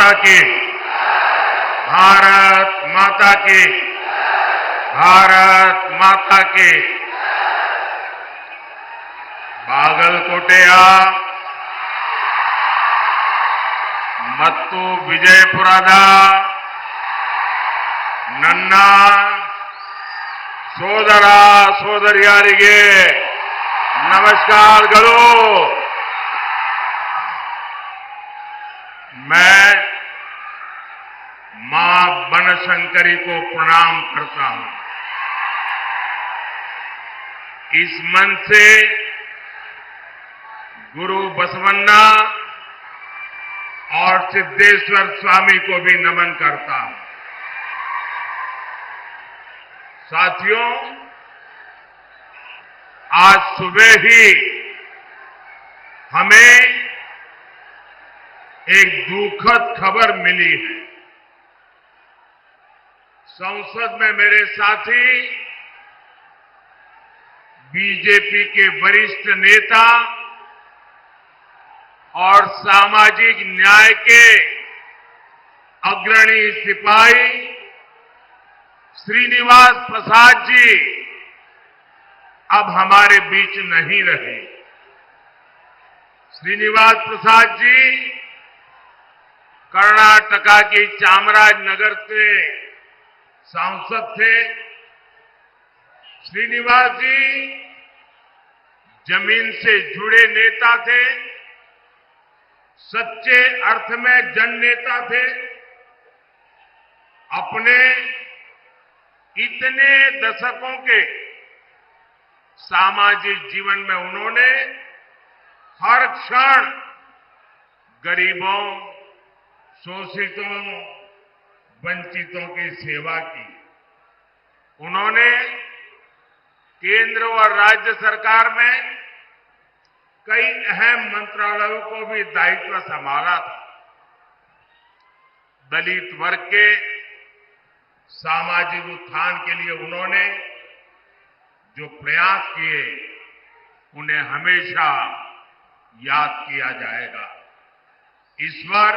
माता की, भारत माता की, भारत माता की। बागलकोटेया ಮತ್ತು ವಿಜಯಪುರದ ನನ್ನ ಸೋದರ ಸೋದರಿಯರಿಗೆ नमस्कारಗಳು। मैं मां बनशंकरी को प्रणाम करता हूं। इस मन से गुरु बसवन्ना और सिद्धेश्वर स्वामी को भी नमन करता हूं। साथियों, आज सुबह ही हमें एक दुखद खबर मिली है। संसद में मेरे साथी बीजेपी के वरिष्ठ नेता और सामाजिक न्याय के अग्रणी सिपाही श्रीनिवास प्रसाद जी अब हमारे बीच नहीं रहे। श्रीनिवास प्रसाद जी कर्नाटका की चामराजनगर से सांसद थे। श्रीनिवास जी जमीन से जुड़े नेता थे, सच्चे अर्थ में जननेता थे। अपने इतने दशकों के सामाजिक जीवन में उन्होंने हर क्षण गरीबों, शोषितों, वंचितों की सेवा की। उन्होंने केंद्र और राज्य सरकार में कई अहम मंत्रालयों को भी दायित्व संभाला था। दलित वर्ग के सामाजिक उत्थान के लिए उन्होंने जो प्रयास किए, उन्हें हमेशा याद किया जाएगा। ईश्वर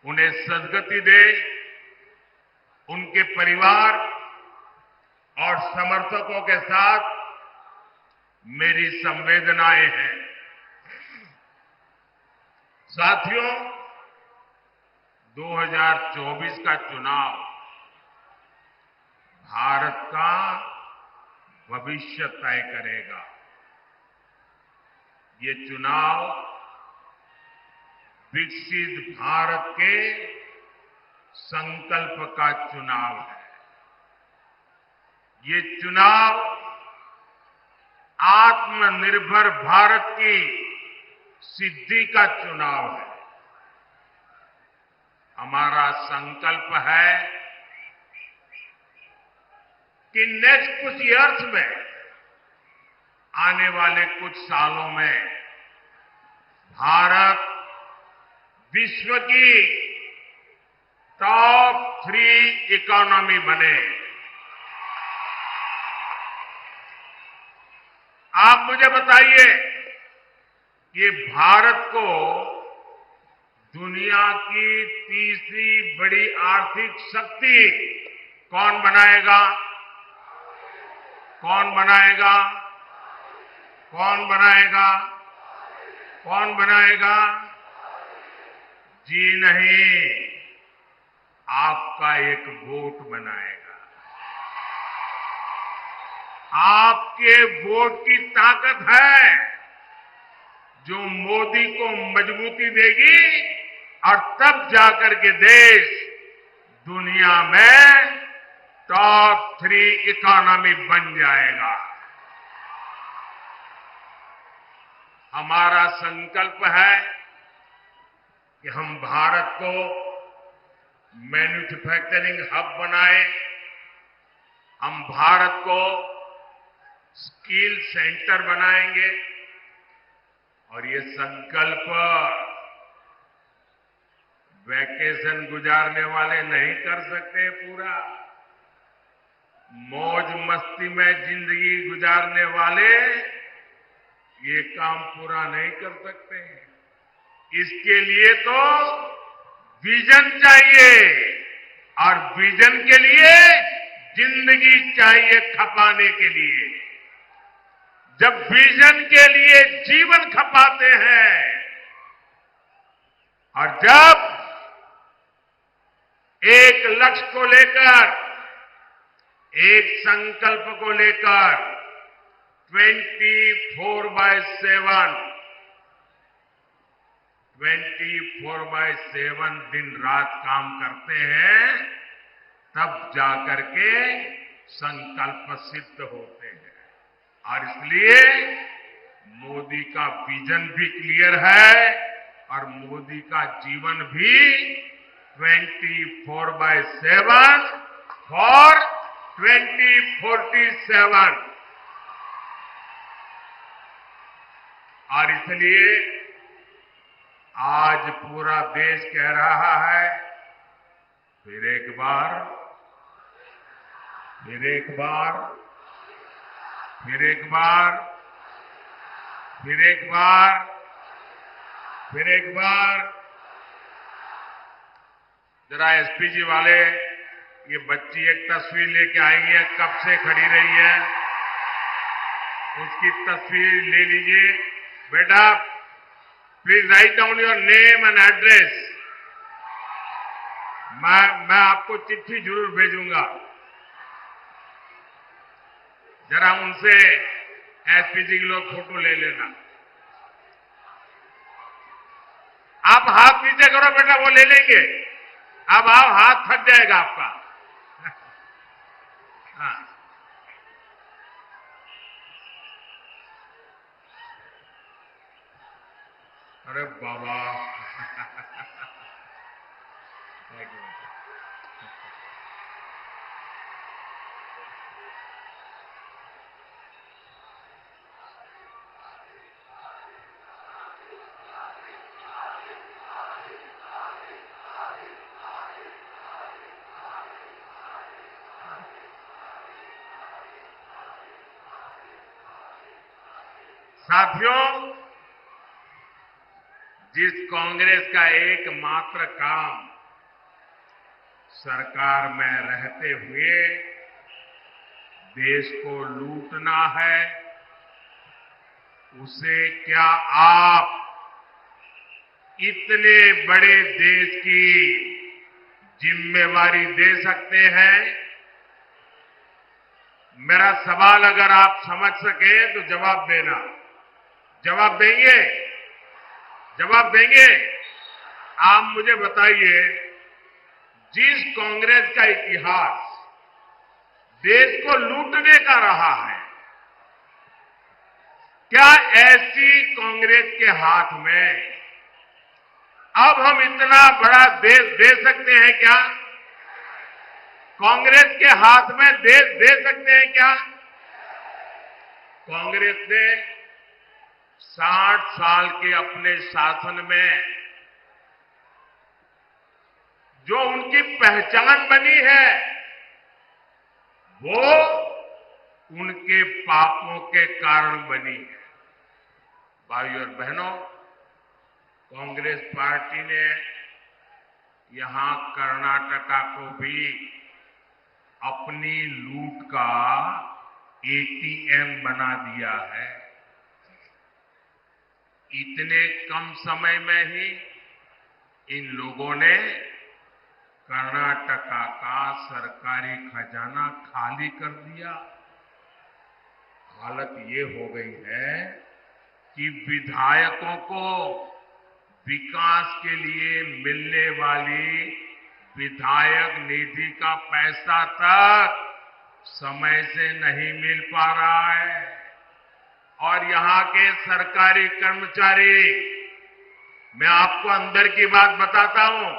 उन्हें सद्गति दे। उनके परिवार और समर्थकों के साथ मेरी संवेदनाएं हैं। साथियों, 2024 का चुनाव भारत का भविष्य तय करेगा। ये चुनाव विकसित भारत के संकल्प का चुनाव है। ये चुनाव आत्मनिर्भर भारत की सिद्धि का चुनाव है। हमारा संकल्प है कि नेक्स्ट कुछ ईयर्स में, आने वाले कुछ सालों में भारत विश्व की टॉप 3 इकोनॉमी बने। आप मुझे बताइए, ये भारत को दुनिया की तीसरी बड़ी आर्थिक शक्ति कौन बनाएगा? कौन बनाएगा? कौन बनाएगा? कौन बनाएगा? जी नहीं, आपका एक वोट बनाएगा। आपके वोट की ताकत है जो मोदी को मजबूती देगी और तब जाकर के देश दुनिया में टॉप 3 इकोनॉमी बन जाएगा। हमारा संकल्प है कि हम भारत को मैन्युफैक्चरिंग हब बनाएं। हम भारत को स्किल सेंटर बनाएंगे और ये संकल्प वैकेशन गुजारने वाले नहीं कर सकते पूरा। मौज मस्ती में जिंदगी गुजारने वाले ये काम पूरा नहीं कर सकते हैं। इसके लिए तो विजन चाहिए और विजन के लिए जिंदगी चाहिए खपाने के लिए। जब विजन के लिए जीवन खपाते हैं और जब एक लक्ष्य को लेकर, एक संकल्प को लेकर 24/7 दिन रात काम करते हैं, तब जाकर के संकल्प सिद्ध होते हैं। और इसलिए मोदी का विजन भी क्लियर है और मोदी का जीवन भी 24/7 फॉर 2047। और इसलिए आज पूरा देश कह रहा है, फिर एक बार, फिर एक बार, फिर एक बार, फिर एक बार, फिर एक बार। जरा एसपीजी वाले, ये बच्ची एक तस्वीर लेके आई है, कब से खड़ी रही है, उसकी तस्वीर ले लीजिए। बेटा please write down your name and address. मैं आपको चिट्ठी जरूर भेजूंगा। जरा उनसे एसपीजी के लोग फोटो ले लेना। आप हाथ नीचे करो बेटा, वो ले लेंगे। अब आप हाथ थक जाएगा आपका। हाँ, अरे बाबा साथियों, जिस कांग्रेस का एकमात्र काम सरकार में रहते हुए देश को लूटना है, उसे क्या आप इतने बड़े देश की जिम्मेवारी दे सकते हैं? मेरा सवाल अगर आप समझ सके तो जवाब देना। जवाब देंगे? जवाब देंगे? आप मुझे बताइए, जिस कांग्रेस का इतिहास देश को लूटने का रहा है, क्या ऐसी कांग्रेस के हाथ में अब हम इतना बड़ा देश दे सकते हैं क्या? कांग्रेस के हाथ में देश दे सकते हैं क्या? कांग्रेस ने 60 साल के अपने शासन में जो उनकी पहचान बनी है, वो उनके पापों के कारण बनी है। भाइयों और बहनों, कांग्रेस पार्टी ने यहां कर्नाटका को भी अपनी लूट का एटीएम बना दिया है। इतने कम समय में ही इन लोगों ने कर्नाटका का सरकारी खजाना खाली कर दिया। हालत ये हो गई है कि विधायकों को विकास के लिए मिलने वाली विधायक निधि का पैसा तक समय से नहीं मिल पा रहा है। और यहां के सरकारी कर्मचारी, मैं आपको अंदर की बात बताता हूं,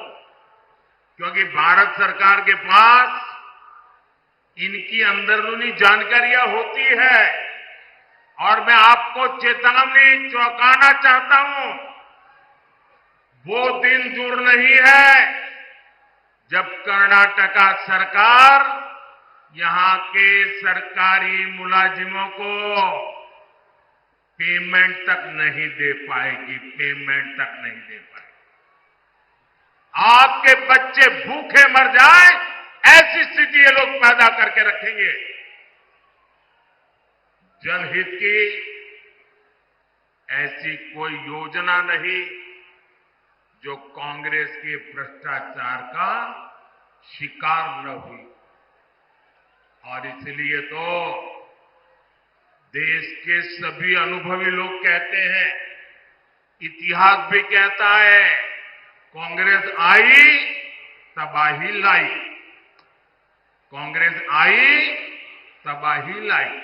क्योंकि भारत सरकार के पास इनकी अंदरूनी जानकारियां होती है और मैं आपको चेतावनी चौंकाना चाहता हूं। वो दिन दूर नहीं है जब कर्नाटका सरकार यहां के सरकारी मुलाजिमों को पेमेंट तक नहीं दे पाएगी, पेमेंट तक नहीं दे पाएगी। आपके बच्चे भूखे मर जाए ऐसी स्थिति ये लोग पैदा करके रखेंगे। जनहित की ऐसी कोई योजना नहीं जो कांग्रेस के भ्रष्टाचार का शिकार न हुई। और इसलिए तो देश के सभी अनुभवी लोग कहते हैं, इतिहास भी कहता है, कांग्रेस आई तबाही लाई, कांग्रेस आई तबाही लाई।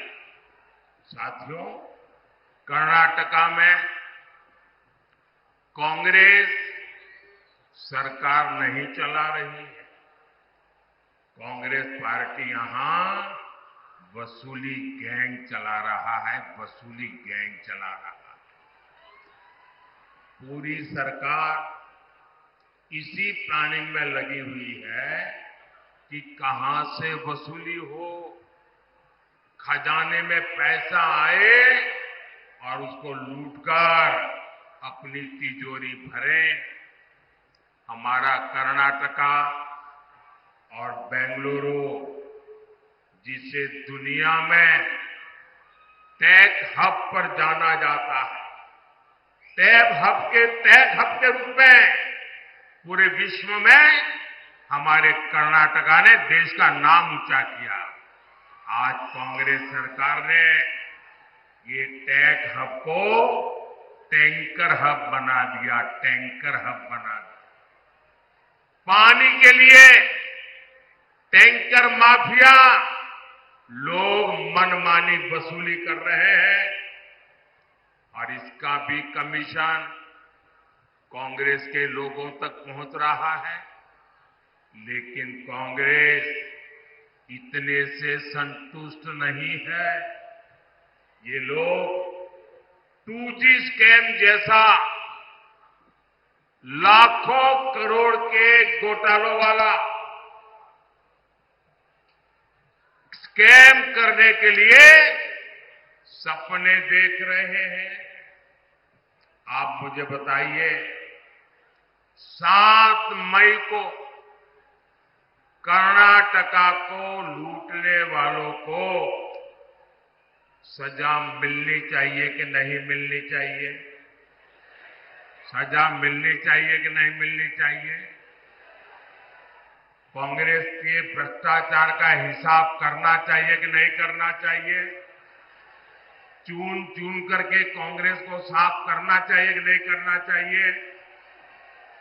साथियों, कर्नाटका में कांग्रेस सरकार नहीं चला रही है। कांग्रेस पार्टी यहां वसूली गैंग चला रहा है, वसूली गैंग चला रहा है। पूरी सरकार इसी प्लानिंग में लगी हुई है कि कहां से वसूली हो, खजाने में पैसा आए और उसको लूटकर अपनी तिजोरी भरें। हमारा कर्नाटका और बेंगलुरु, जिसे दुनिया में टेक हब पर जाना जाता है, टेक हब के रूप में पूरे विश्व में हमारे कर्नाटका ने देश का नाम ऊंचा किया। आज कांग्रेस सरकार ने ये टेक हब को टैंकर हब बना दिया, टैंकर हब बना दिया। पानी के लिए टैंकर माफिया लोग मनमानी वसूली कर रहे हैं और इसका भी कमीशन कांग्रेस के लोगों तक पहुंच रहा है। लेकिन कांग्रेस इतने से संतुष्ट नहीं है। ये लोग 2G स्कैम जैसा लाखों करोड़ के घोटालों वाला स्कैम करने के लिए सपने देख रहे हैं। आप मुझे बताइए, 7 मई को कर्नाटका को लूटने वालों को सजा मिलनी चाहिए कि नहीं मिलनी चाहिए? सजा मिलनी चाहिए कि नहीं मिलनी चाहिए? कांग्रेस के भ्रष्टाचार का हिसाब करना चाहिए कि नहीं करना चाहिए? चुन चुन करके कांग्रेस को साफ करना चाहिए कि नहीं करना चाहिए?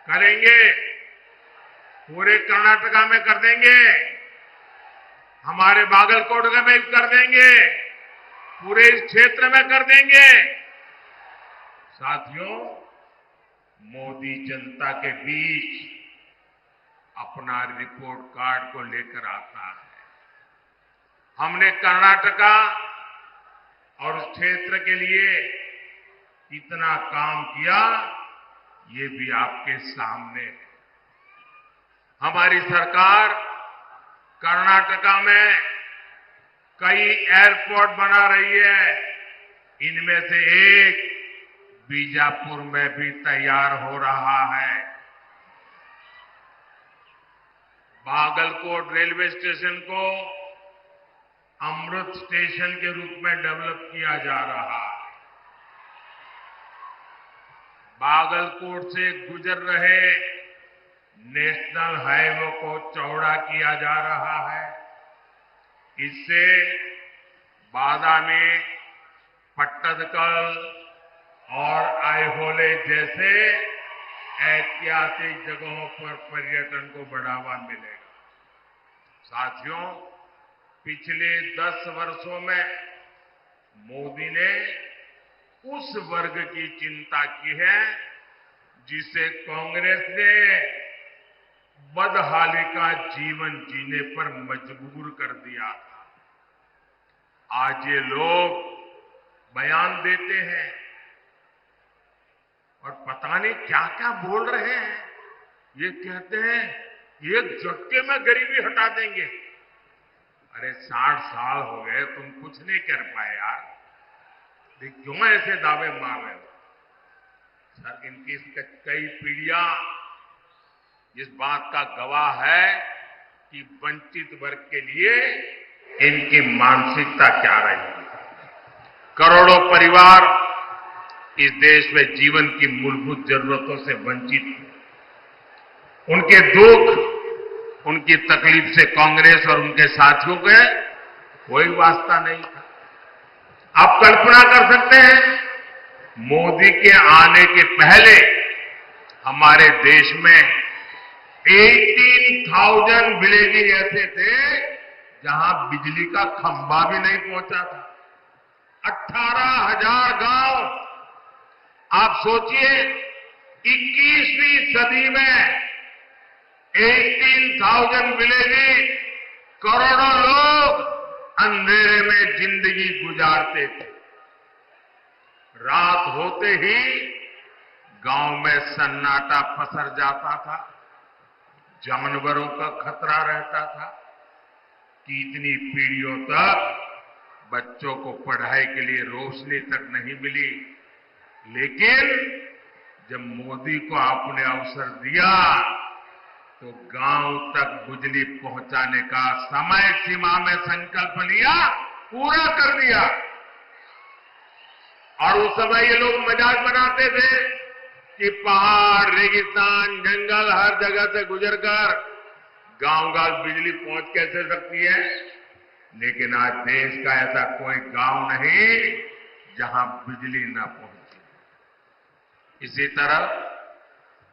करेंगे? पूरे कर्नाटका में कर देंगे, हमारे बागलकोट में भी कर देंगे, पूरे इस क्षेत्र में कर देंगे। साथियों, मोदी जनता के बीच अपना रिपोर्ट कार्ड को लेकर आता है। हमने कर्नाटका और उस क्षेत्र के लिए इतना काम किया, ये भी आपके सामने है। हमारी सरकार कर्नाटका में कई एयरपोर्ट बना रही है। इनमें से एक बीजापुर में भी तैयार हो रहा है। बागलकोट रेलवे स्टेशन को अमृत स्टेशन के रूप में डेवलप किया जा रहा है। बागलकोट से गुजर रहे नेशनल हाईवे को चौड़ा किया जा रहा है। इससे बादामी, पट्टदकल और आइहोले जैसे ऐतिहासिक जगहों पर पर्यटन को बढ़ावा मिलेगा। साथियों, पिछले 10 वर्षों में मोदी ने उस वर्ग की चिंता की है जिसे कांग्रेस ने बदहाली का जीवन जीने पर मजबूर कर दिया था। आज ये लोग बयान देते हैं और पता नहीं क्या क्या बोल रहे हैं। ये कहते हैं एक झटके में गरीबी हटा देंगे। अरे 60 साल हो गए, तुम कुछ नहीं कर पाए यार, क्यों ऐसे दावे मार रहे हो? सर, इनकी कई पीढ़ियां इस बात का गवाह है कि वंचित वर्ग के लिए इनकी मानसिकता क्या रही है। करोड़ों परिवार इस देश में जीवन की मूलभूत जरूरतों से वंचित थे। उनके दुख, उनकी तकलीफ से कांग्रेस और उनके साथियों के कोई वास्ता नहीं था। आप कल्पना कर सकते हैं, मोदी के आने के पहले हमारे देश में 18,000 विलेज ऐसे थे जहां बिजली का खंभा भी नहीं पहुंचा था। 18,000 गांव। आप सोचिए, 21वीं सदी में 18,000 विलेज, करोड़ों लोग अंधेरे में जिंदगी गुजारते थे। रात होते ही गांव में सन्नाटा पसर जाता था, जानवरों का खतरा रहता था। कितनी पीढ़ियों तक बच्चों को पढ़ाई के लिए रोशनी तक नहीं मिली। लेकिन जब मोदी को आपने अवसर दिया तो गांव तक बिजली पहुंचाने का समय सीमा में संकल्प लिया, पूरा कर दिया। और उस समय ये लोग मजाक बनाते थे कि पहाड़, रेगिस्तान, जंगल हर जगह से गुजरकर गांव-गांव बिजली पहुंच कैसे सकती है। लेकिन आज देश का ऐसा कोई गांव नहीं जहां बिजली न पहुंचे। इसी तरह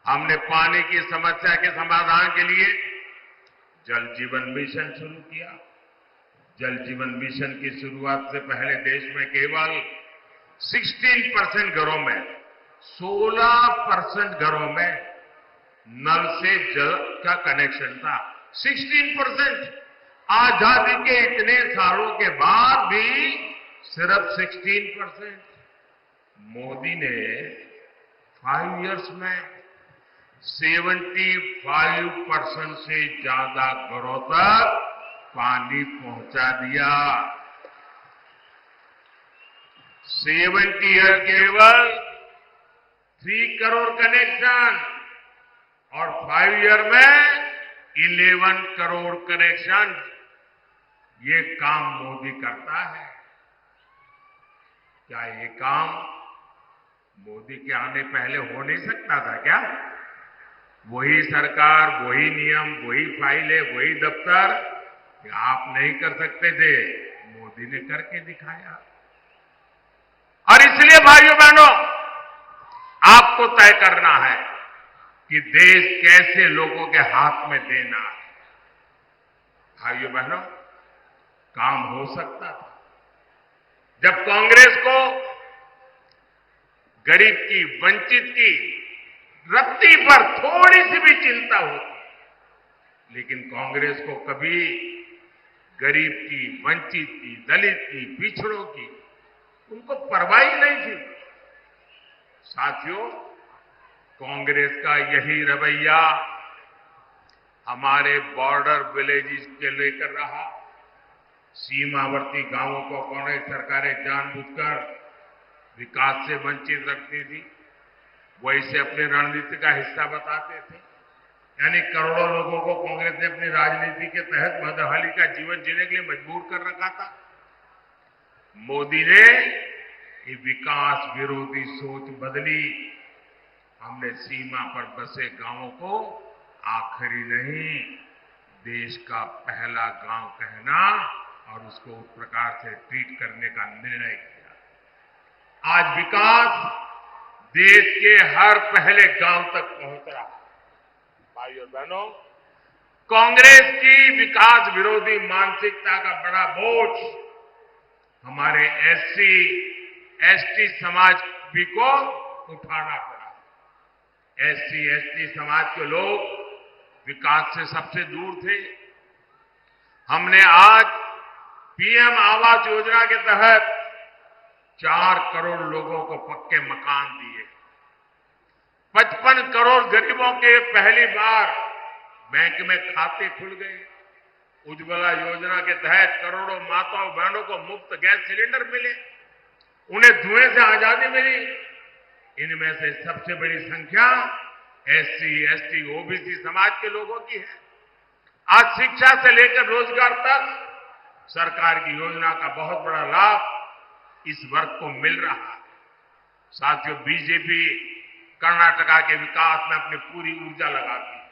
हमने पानी की समस्या के समाधान के लिए जल जीवन मिशन शुरू किया। जल जीवन मिशन की शुरुआत से पहले देश में केवल 16% घरों में, 16% घरों में नल से जल का कनेक्शन था। 16%। आजादी के इतने सालों के बाद भी सिर्फ 16%। मोदी ने 5 इयर्स में 75% से ज्यादा घरों तक पानी पहुंचा दिया। 70 ईयर केवल 3 करोड़ कनेक्शन और 5 ईयर में 11 करोड़ कनेक्शन। ये काम मोदी करता है। क्या ये काम मोदी के आने पहले हो नहीं सकता था क्या? वही सरकार, वही नियम, वही फाइलें, वही दफ्तर, आप नहीं कर सकते थे, मोदी ने करके दिखाया। और इसलिए भाइयों बहनों, आपको तय करना है कि देश कैसे लोगों के हाथ में देना है। भाइयों बहनों, काम हो सकता था जब कांग्रेस को गरीब की, वंचित की रत्ती पर थोड़ी सी भी चिंता होती। लेकिन कांग्रेस को कभी गरीब की, वंचित की, दलित की, पिछड़ों की उनको परवाह ही नहीं थी। साथियों, कांग्रेस का यही रवैया हमारे बॉर्डर विलेजेस के लेकर रहा। सीमावर्ती गांवों को कांग्रेस सरकारें जानबूझकर विकास से वंचित रखती थी, वैसे अपनी रणनीति का हिस्सा बताते थे। यानी करोड़ों लोगों को कांग्रेस ने अपनी राजनीति के तहत बदहाली का जीवन जीने के लिए मजबूर कर रखा था। मोदी ने ये विकास विरोधी सोच बदली। हमने सीमा पर बसे गांवों को आखिरी नहीं, देश का पहला गांव कहना और उसको उस प्रकार से ट्रीट करने का निर्णय किया। आज विकास देश के हर पहले गांव तक पहुंच रहा है। भाइयों बहनों, कांग्रेस की विकास विरोधी मानसिकता का बड़ा बोझ हमारे एससी, एसटी समाज भी को उठाना पड़ा। एससी, एसटी समाज के लोग विकास से सबसे दूर थे। हमने आज पीएम आवास योजना के तहत 4 करोड़ लोगों को पक्के मकान दिए। 55 करोड़ गरीबों के पहली बार बैंक में खाते खुल गए। उज्ज्वला योजना के तहत करोड़ों माताओं बहनों को मुफ्त गैस सिलेंडर मिले, उन्हें धुएं से आजादी मिली। इनमें से सबसे बड़ी संख्या एससी, एसटी, ओबीसी समाज के लोगों की है। आज शिक्षा से लेकर रोजगार तक सरकार की योजना का बहुत बड़ा लाभ इस वर्ग को मिल रहा है। साथियों, बीजेपी कर्नाटका के विकास में अपनी पूरी ऊर्जा लगाती है,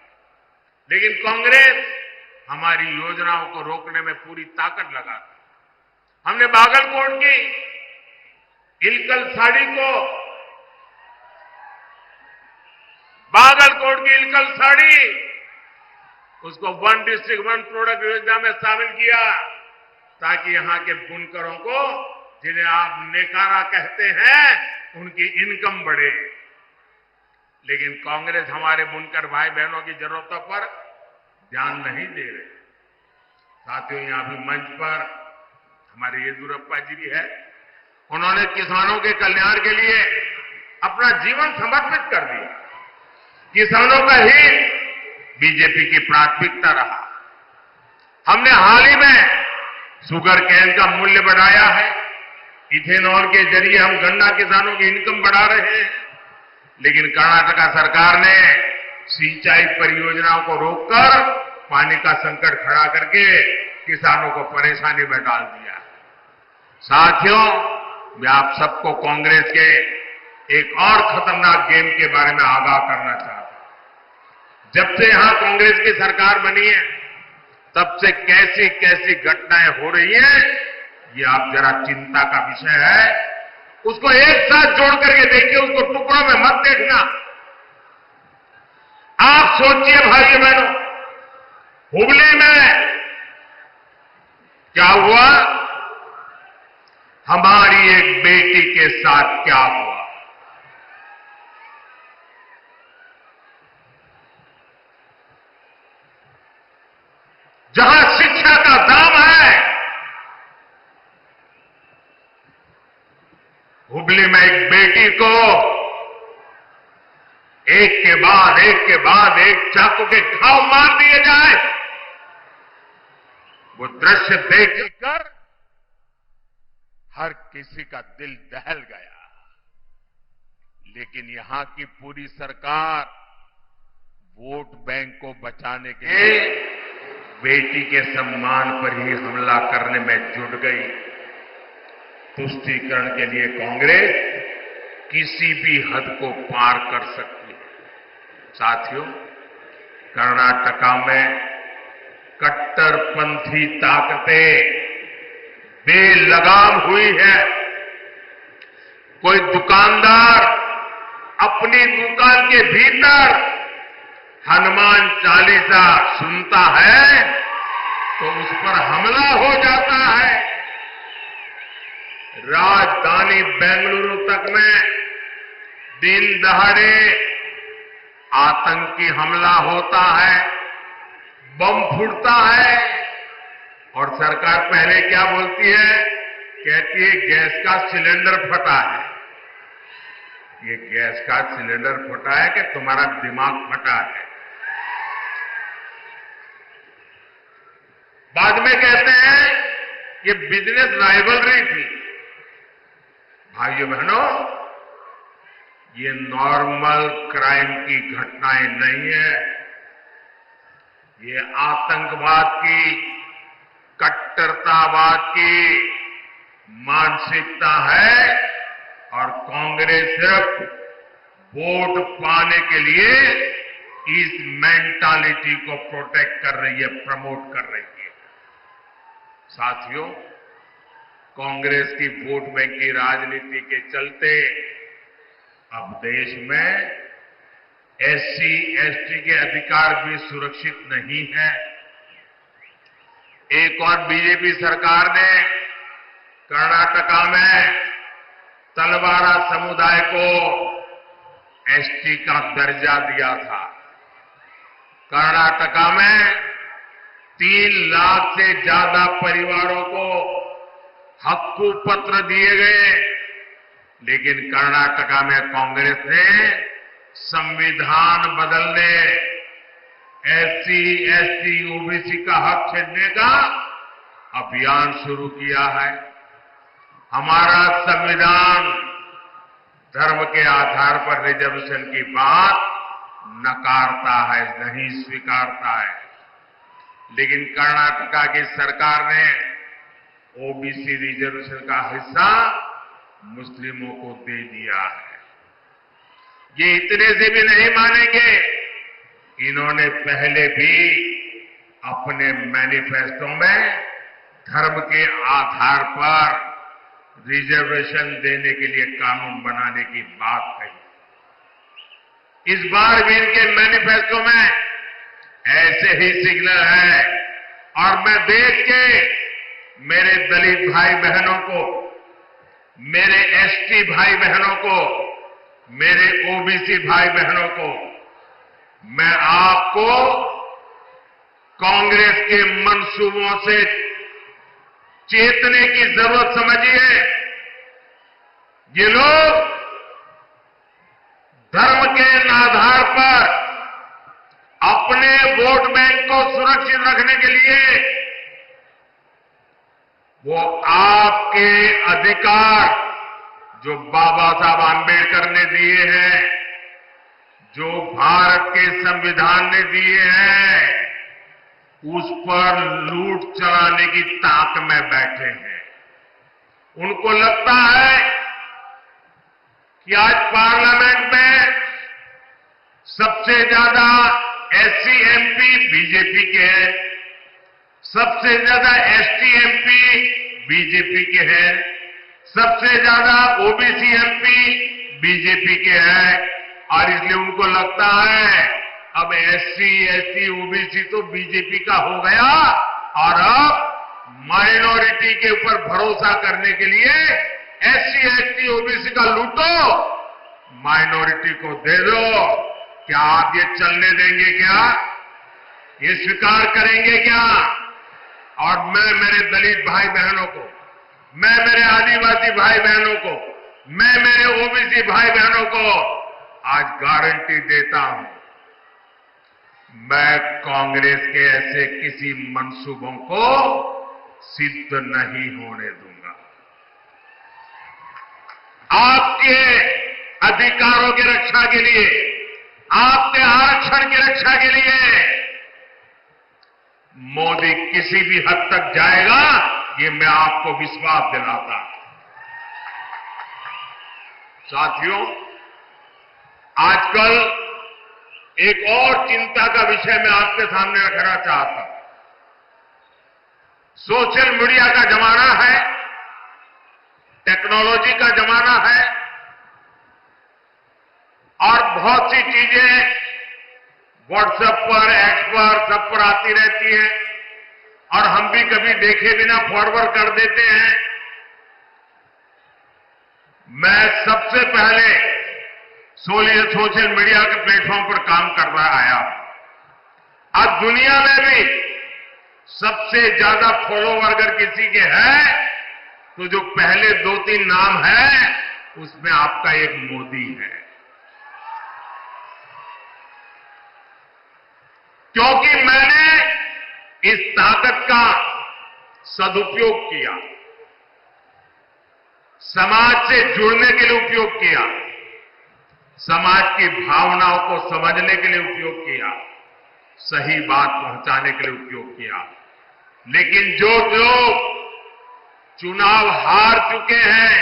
लेकिन कांग्रेस हमारी योजनाओं को रोकने में पूरी ताकत लगाती है। हमने बागलकोट की इलकल साड़ी उसको वन डिस्ट्रिक्ट वन प्रोडक्ट योजना में शामिल किया, ताकि यहां के बुनकरों को, जिन्हें आप नेकारा कहते हैं, उनकी इनकम बढ़े। लेकिन कांग्रेस हमारे बुनकर भाई बहनों की जरूरतों पर ध्यान नहीं दे रहे। साथियों, यहां भी मंच पर हमारे येदियुरप्पा जी भी है। उन्होंने किसानों के कल्याण के लिए अपना जीवन समर्पित कर दिया। किसानों का हित बीजेपी की प्राथमिकता रहा। हमने हाल ही में शुगर केन का मूल्य बढ़ाया है। इथेनॉल के जरिए हम गन्ना किसानों की इनकम बढ़ा रहे हैं। लेकिन कर्नाटका सरकार ने सिंचाई परियोजनाओं को रोककर पानी का संकट खड़ा करके किसानों को परेशानी में डाल दिया। साथियों, मैं आप सबको कांग्रेस के एक और खतरनाक गेम के बारे में आगाह करना चाहता हूं। जब से यहां कांग्रेस की सरकार बनी है, तब से कैसी कैसी घटनाएं हो रही हैं, ये आप जरा चिंता का विषय है। उसको एक साथ जोड़ करके देखिए, उसको टुकड़ों में मत देखना। आप सोचिए भाइयों बहनों, हुबली में क्या हुआ, हमारी एक बेटी के साथ क्या हुआ। जहां शिक्षा का दाम है, हुबली में एक बेटी को एक के बाद एक चाकू के घाव मार दिए जाए, वो दृश्य देखकर हर किसी का दिल दहल गया। लेकिन यहां की पूरी सरकार वोट बैंक को बचाने के लिए बेटी के सम्मान पर ही हमला करने में जुट गई। तुष्टीकरण के लिए कांग्रेस किसी भी हद को पार कर सकती है। साथियों, कर्नाटका में कट्टरपंथी ताकतें बेलगाम हुई है। कोई दुकानदार अपनी दुकान के भीतर हनुमान चालीसा सुनता है तो उस पर हमला हो जाता है। राजधानी बेंगलुरु तक में दिन दहाड़े आतंकी हमला होता है, बम फूटता है, और सरकार पहले क्या बोलती है, कहती है गैस का सिलेंडर फटा है। ये गैस का सिलेंडर फटा है कि तुम्हारा दिमाग फटा है। बाद में कहते हैं ये बिजनेस राइवलरी थी। भाइयों बहनों, ये नॉर्मल क्राइम की घटनाएं नहीं है। ये आतंकवाद की, कट्टरतावाद की मानसिकता है, और कांग्रेस सिर्फ वोट पाने के लिए इस मेंटालिटी को प्रोटेक्ट कर रही है, प्रमोट कर रही है। साथियों, कांग्रेस की वोट बैंक की राजनीति के चलते अब देश में एससी, एसटी के अधिकार भी सुरक्षित नहीं है। एक और बीजेपी सरकार ने कर्नाटका में तलवारा समुदाय को एसटी का दर्जा दिया था। कर्नाटका में 3 लाख से ज्यादा परिवारों को हक्कू पत्र दिए गए, लेकिन कर्नाटका में कांग्रेस ने संविधान बदलने, एससी, एसटी, ओबीसी का हक छीनने का अभियान शुरू किया है। हमारा संविधान धर्म के आधार पर रिजर्वेशन की बात नकारता है, नहीं स्वीकारता है। लेकिन कर्नाटका की सरकार ने ओबीसी रिजर्वेशन का हिस्सा मुस्लिमों को दे दिया है। ये इतने से भी नहीं मानेंगे, इन्होंने पहले भी अपने मैनिफेस्टो में धर्म के आधार पर रिजर्वेशन देने के लिए कानून बनाने की बात कही। इस बार भी इनके मैनिफेस्टो में ऐसे ही सिग्नल है और मैं देख के मेरे दलित भाई बहनों को, मेरे एसटी भाई बहनों को, मेरे ओबीसी भाई बहनों को, मैं आपको कांग्रेस के मंसूबों से चेतने की जरूरत समझिए। ये लोग धर्म के आधार पर अपने वोट बैंक को सुरक्षित रखने के लिए वो आपके अधिकार जो बाबा साहब आंबेडकर ने दिए हैं, जो भारत के संविधान ने दिए हैं, उस पर लूट चलाने की ताक में बैठे हैं। उनको लगता है कि आज पार्लियामेंट में सबसे ज्यादा एससी एमपी बीजेपी के हैं, सबसे ज्यादा एसटी एमपी बीजेपी के हैं, सबसे ज्यादा ओबीसी एमपी बीजेपी के हैं और इसलिए उनको लगता है अब एससी एसटी ओबीसी तो बीजेपी का हो गया और अब माइनॉरिटी के ऊपर भरोसा करने के लिए एससी एसटी ओबीसी का लूटो, माइनॉरिटी को दे दो। क्या आप ये चलने देंगे? क्या ये स्वीकार करेंगे क्या? और मैं मेरे दलित भाई बहनों को, मैं मेरे आदिवासी भाई बहनों को, मैं मेरे ओबीसी भाई बहनों को आज गारंटी देता हूं, मैं कांग्रेस के ऐसे किसी मंसूबों को सिद्ध नहीं होने दूंगा। आपके अधिकारों की रक्षा के लिए, आपके आरक्षण की रक्षा के लिए मोदी किसी भी हद तक जाएगा, ये मैं आपको विश्वास दिलाता हूं। साथियों, आजकल एक और चिंता का विषय मैं आपके सामने रखना चाहता हूं। सोशल मीडिया का जमाना है, टेक्नोलॉजी का जमाना है और बहुत सी चीजें व्हाट्सएप पर, एक्स पर, सब पर आती रहती हैं और हम भी कभी देखे बिना फॉरवर्ड कर देते हैं। मैं सबसे पहले सोशल मीडिया के प्लेटफॉर्म पर काम कर रहा आया। आज दुनिया में भी सबसे ज्यादा फॉलोवर अगर किसी के हैं तो जो पहले 2-3 नाम है उसमें आपका एक मोदी है, क्योंकि मैंने इस ताकत का सदुपयोग किया, समाज से जुड़ने के लिए उपयोग किया, समाज की भावनाओं को समझने के लिए उपयोग किया, सही बात पहुंचाने के लिए उपयोग किया। लेकिन जो लोग चुनाव हार चुके हैं,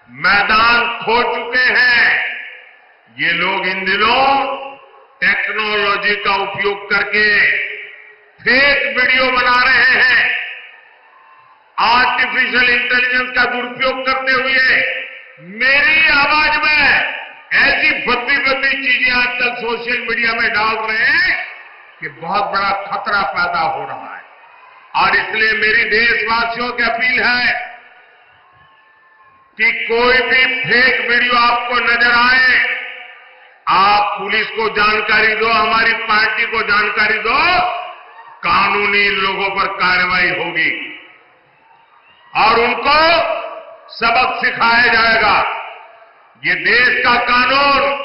मैदान खो चुके हैं, ये लोग इन दिनों टेक्नोलॉजी का उपयोग करके फेक वीडियो बना रहे हैं, आर्टिफिशियल इंटेलिजेंस का दुरुपयोग करते हुए मेरी आवाज में ऐसी भद्दी चीजें आजकल सोशल मीडिया में डाल रहे हैं कि बहुत बड़ा खतरा पैदा हो रहा है। और इसलिए मेरी देशवासियों की अपील है कि कोई भी फेक वीडियो आपको नजर आए, आप पुलिस को जानकारी दो, हमारी पार्टी को जानकारी दो, कानूनी लोगों पर कार्रवाई होगी और उनको सबक सिखाया जाएगा। ये देश का कानून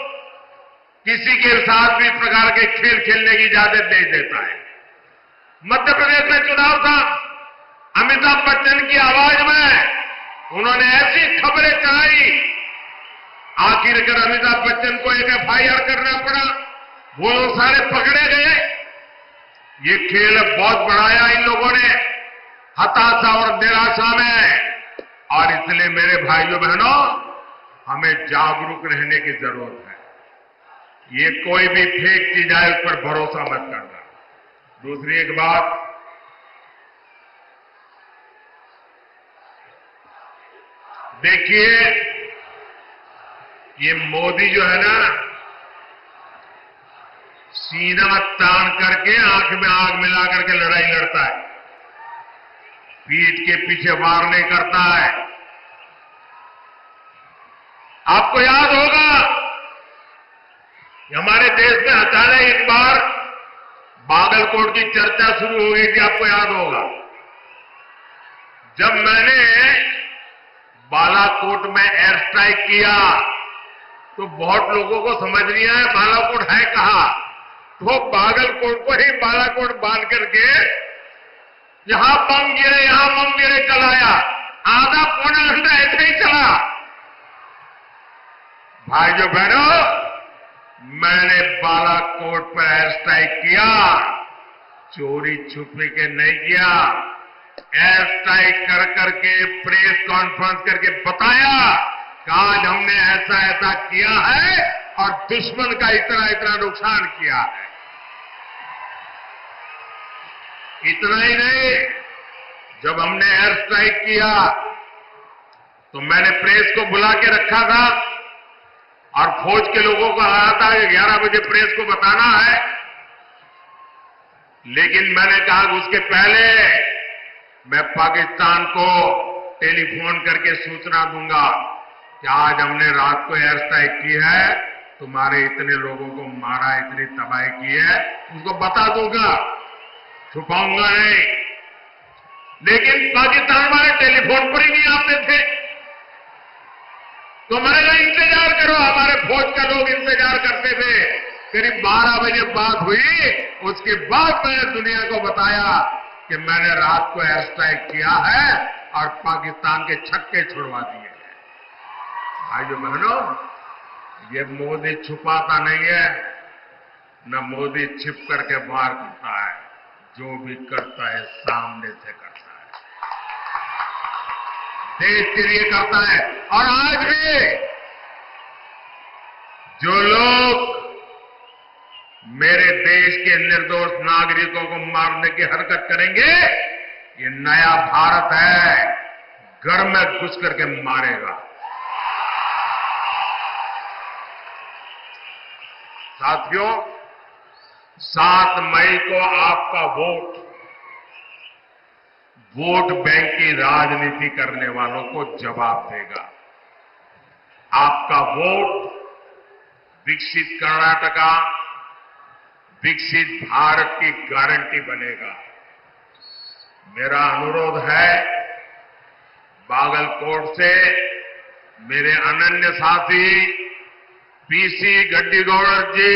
किसी के साथ भी प्रकार के खेल खेलने की इजाजत नहीं देता है। मध्य प्रदेश में चुनाव था, अमिताभ बच्चन की आवाज में उन्होंने ऐसी खबरें चलाई आखिरकार अमिताभ बच्चन को एक FIR करना पड़ा, वो लोग सारे पकड़े गए। ये खेल बहुत बढ़ाया इन लोगों ने हताशा और निराशा में, और इसलिए मेरे भाइयों बहनों, हमें जागरूक रहने की जरूरत है। ये कोई भी फेक चीज आए उस पर भरोसा मत करना। दूसरी एक बात, देखिए ये मोदी जो है ना, सीना तान करके आंख में आग मिला करके लड़ाई लड़ता है, पीठ के पीछे वार नहीं करता है। आपको याद होगा कि हमारे देश में अचानक एक बार बागलकोट की चर्चा शुरू हो गई थी, आपको याद होगा। जब मैंने बालाकोट में एयर स्ट्राइक किया तो बहुत लोगों को समझ नहीं आया बालाकोट है कहां, तो बागलकोट को ही बालाकोट बांध करके यहां बम गिरे चलाया, आधा पौना घंटा ऐसे ही चला। भाइयों बहनों, मैंने बालाकोट पर एयर स्ट्राइक किया, चोरी छुपे के नहीं किया, एयर स्ट्राइक कर करके प्रेस कॉन्फ्रेंस करके बताया कि आज हमने ऐसा ऐसा किया है और दुश्मन का इतना इतना नुकसान किया है। इतना ही नहीं, जब हमने एयर स्ट्राइक किया तो मैंने प्रेस को बुला के रखा था और फौज के लोगों को कहा था कि 11 बजे प्रेस को बताना है, लेकिन मैंने कहा कि उसके पहले मैं पाकिस्तान को टेलीफोन करके सूचना दूंगा कि आज हमने रात को एयर स्ट्राइक की है, तुम्हारे इतने लोगों को मारा, इतनी तबाही की है, उसको बता दूंगा, छुपाऊंगा नहीं। लेकिन पाकिस्तान वाले टेलीफोन पर ही नहीं आते थे, तो मैंने कहा इंतजार करो, हमारे फौज का लोग इंतजार करते थे। करीब 12 बजे बात हुई, उसके बाद मैंने दुनिया को बताया कि मैंने रात को एयर स्ट्राइक किया है और पाकिस्तान के छक्के छुड़वा दिए हैं। भाइयों बहनों, ये मोदी छुपाता नहीं है, न मोदी छिप करके वार करता है, जो भी करता है सामने से करता है, देश के लिए करता है। और आज भी जो लोग मेरे देश के निर्दोष नागरिकों को मारने की हरकत करेंगे, ये नया भारत है, घर में घुस करके मारेगा। साथियों, 7 मई को आपका वोट बैंक की राजनीति करने वालों को जवाब देगा। आपका वोट विकसित कर्नाटका, विकसित भारत की गारंटी बनेगा। मेरा अनुरोध है, बागलकोट से मेरे अनन्य साथी PC गड्डीगौड़ जी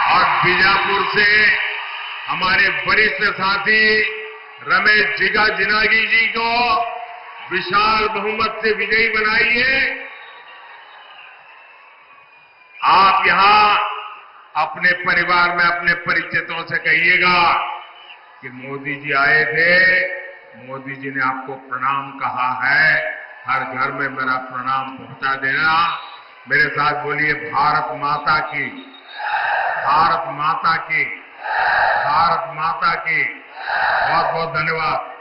और बीजापुर से हमारे वरिष्ठ साथी रमेश जिनागी जी को विशाल बहुमत से विजयी बनाइए। आप यहां अपने परिवार में अपने परिचितों से कहिएगा कि मोदी जी आए थे, मोदी जी ने आपको प्रणाम कहा है, हर घर में मेरा प्रणाम पहुंचा देना। मेरे साथ बोलिए, भारत माता की, भारत माता की, भारत माता की। बहुत बहुत धन्यवाद।